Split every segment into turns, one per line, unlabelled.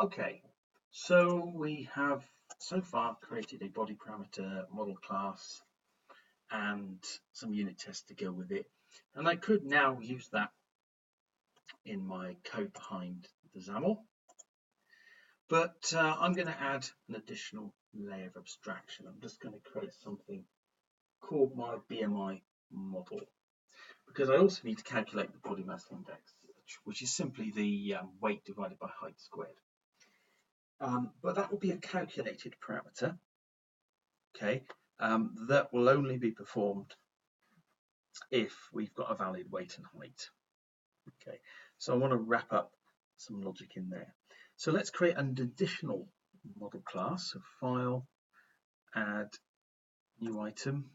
Okay, so we have so far created a body parameter model class and some unit tests to go with it. And I could now use that in my code behind the XAML. But I'm going to add an additional layer of abstraction. I'm just going to create something called my BMI model, because I also need to calculate the body mass index, which is simply the weight divided by height squared. But that will be a calculated parameter, okay, that will only be performed if we've got a valid weight and height. Okay, so I want to wrap up some logic in there. So let's create an additional model class. So file, add, new item.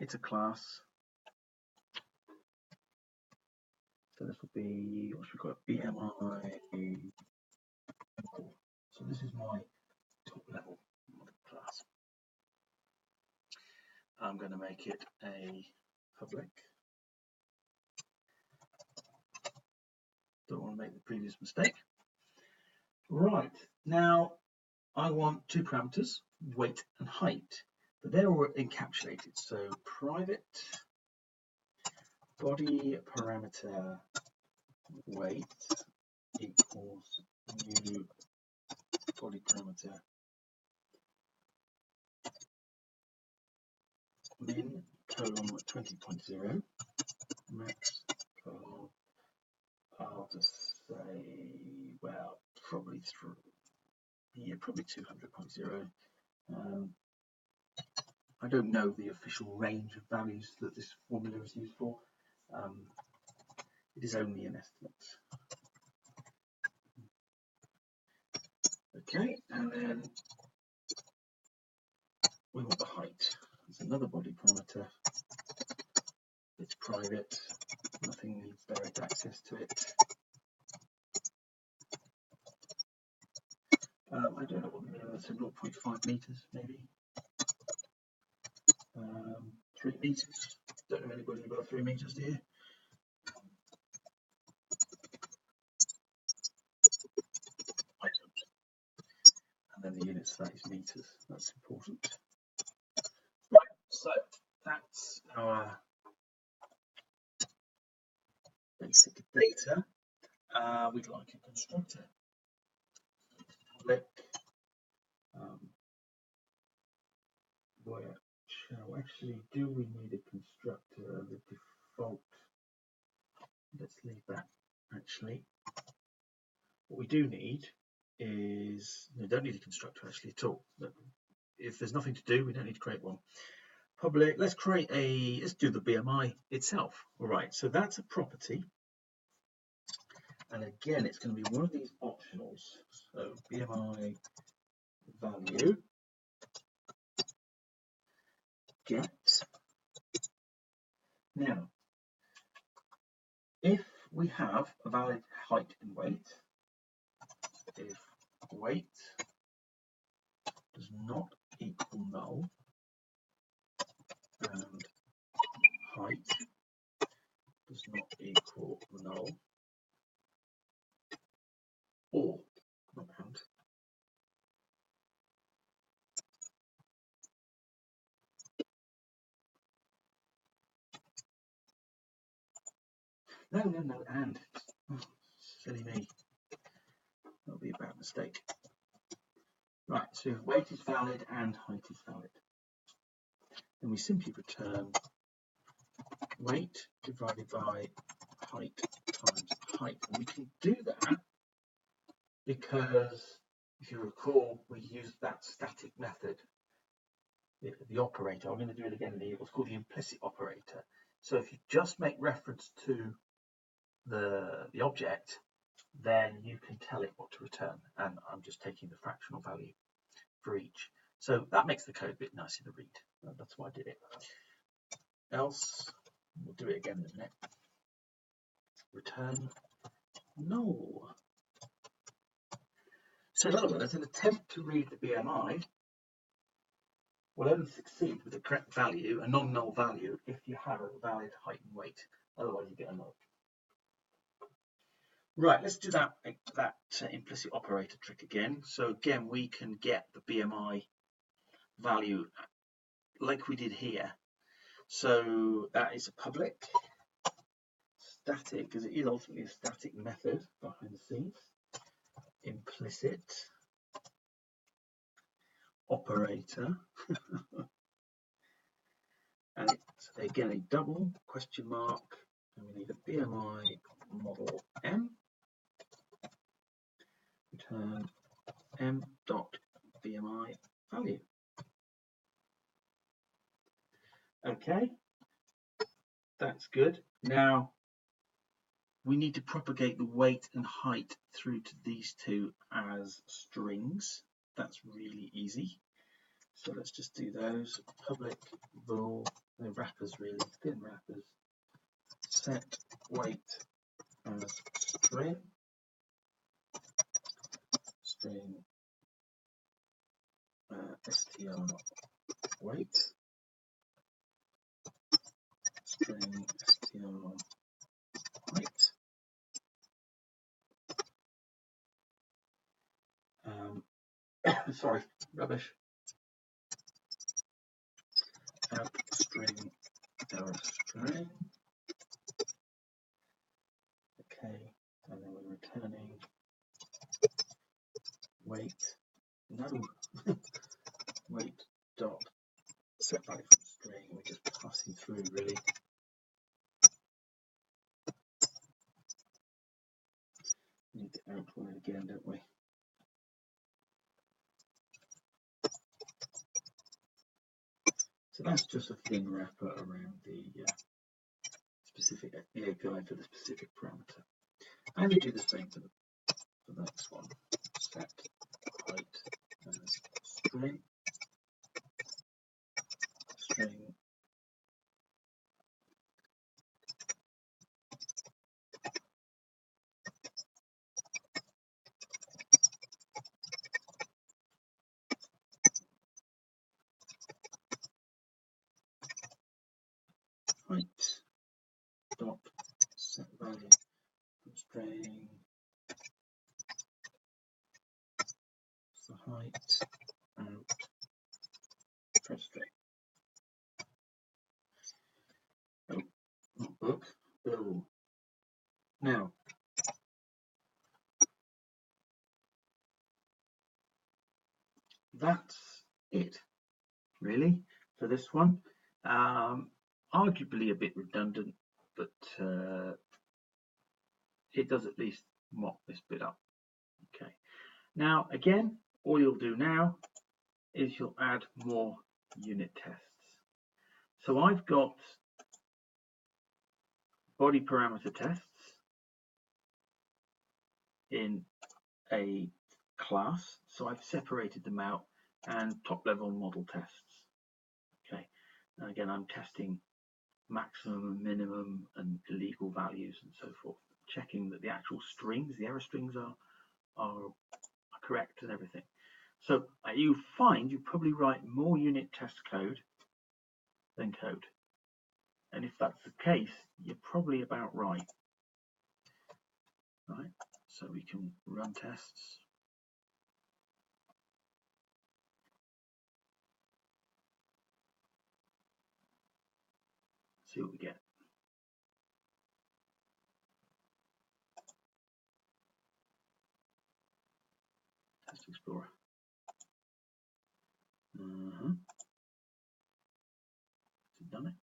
It's a class. So this will be, what should we call it? BMI. So this is my top level model class. I'm going to make it a public. Don't want to make the previous mistake. Right, now I want two parameters, weight and height, but they're all encapsulated. So private body parameter weight equals new body parameter min colon 20.0 max colon, I'll just say, well, probably through, yeah, probably 200.0. I don't know the official range of values that this formula is used for. It is only an estimate. Okay, and then we want the height. It's another body parameter. It's private. Nothing needs direct access to it. I don't know what the minimum is, 0.5 meters maybe. 3 meters. Don't know anybody above 3 meters, do you? I don't. And then the units for that is meters. That's important. Right, so that's our basic data. We'd like a constructor. Public. Actually, do we need a constructor? The default. Let's leave that. Actually, what we do need is, we don't need a constructor actually at all. If there's nothing to do, we don't need to create one. Public, let's do the BMI itself. All right, so that's a property. And again, it's going to be one of these optionals. So BMI value get. Now, if we have a valid height and weight, if weight does not equal null and height does not equal null, or not and, no, and, oh, silly me, that'll be a bad mistake. Right, so if weight is valid and height is valid, then we simply return weight divided by height times height. And we can do that because, if you recall, we used that static method, the operator. I'm going to do it again, what's called the implicit operator. So if you just make reference to the object, then you can tell it what to return. And I'm just taking the fractional value for each. So that makes the code a bit nicer to read. That's why I did it. Else, we'll do it again in a minute. Return null. So in other words, an attempt to read the BMI will only succeed with the correct value, a non-null value, if you have a valid height and weight. Otherwise, you get a null. Right, let's do that implicit operator trick again. So again, we can get the BMI value like we did here. So that is a public static, because it is ultimately a static method behind the scenes. Implicit operator. And it's again a double question mark, and we need a BMI model M. Return M dot BMI value. Okay, that's good. Now we need to propagate the weight and height through to these two as strings. That's really easy. So let's just do those. Public bool, no wrappers really, thin wrappers. Set weight as string. String str weight. String str height. Sorry, rubbish. Add string error string. Okay, and then we're returning weight. No, weight dot set value from string. We're just passing through really. Need the out word again, don't we? So that's just a thin wrapper around the specific API for the specific parameter. And we do the same for the next one. Set height as string. String height dot set value from string. The height out press string. Oh, not book. Oh. Now that's it really for this one. Arguably a bit redundant, but it does at least mop this bit up. Okay, now again, all you'll do now is you'll add more unit tests. So I've got body parameter tests in a class, so I've separated them out, and top level model tests. Okay, and again, I'm testing maximum and minimum and illegal values and so forth, checking that the actual strings, the error strings are correct and everything. So you find you probably write more unit test code than code. And if that's the case, you're probably about right. Right? So we can run tests. See what we get. Test Explorer. Has it done it?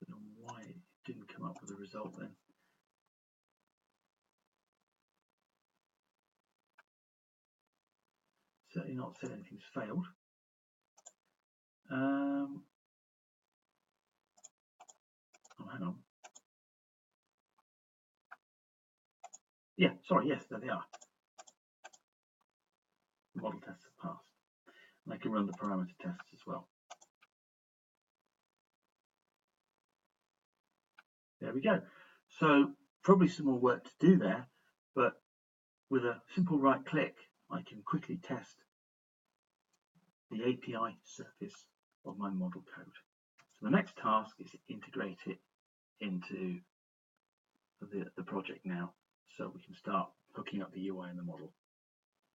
I don't know why it didn't come up with a result then. Certainly not said anything's failed. Oh, hang on. Yeah, sorry, yes, there they are. The model tests have passed. And I can run the parameter tests as well. There we go. So probably some more work to do there, but with a simple right click, I can quickly test the API surface of my model code. So the next task is to integrate it into the project now, so we can start hooking up the UI and the model.